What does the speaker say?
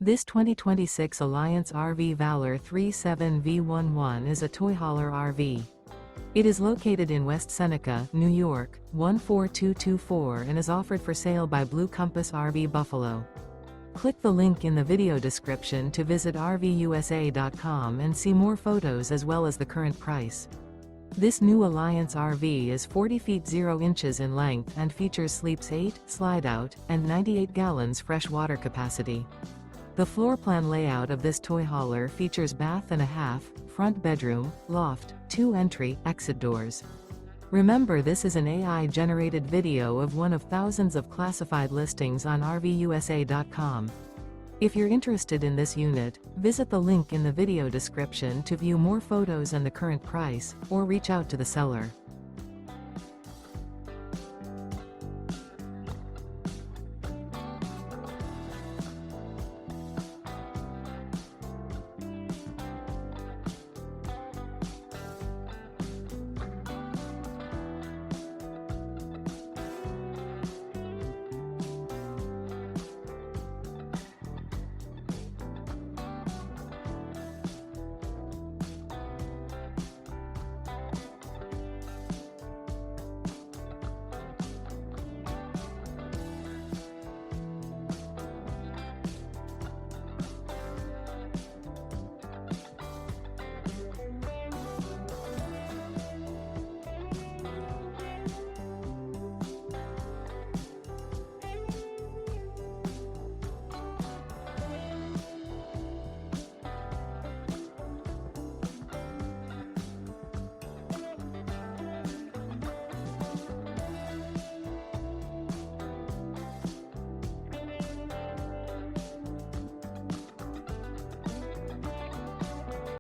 This 2026 Alliance RV Valor 37V11 is a toy hauler RV. It is located in West Seneca, New York, 14224 and is offered for sale by Blue Compass RV Buffalo. Click the link in the video description to visit RVUSA.com and see more photos as well as the current price. This new Alliance RV is 40 feet 0 inches in length and features sleeps 8, slide-out, and 98 gallons fresh water capacity. The floor plan layout of this toy hauler features bath and a half, front bedroom, loft, 2 entry, exit doors. Remember, this is an AI-generated video of one of thousands of classified listings on RVUSA.com. If you're interested in this unit, visit the link in the video description to view more photos and the current price, or reach out to the seller.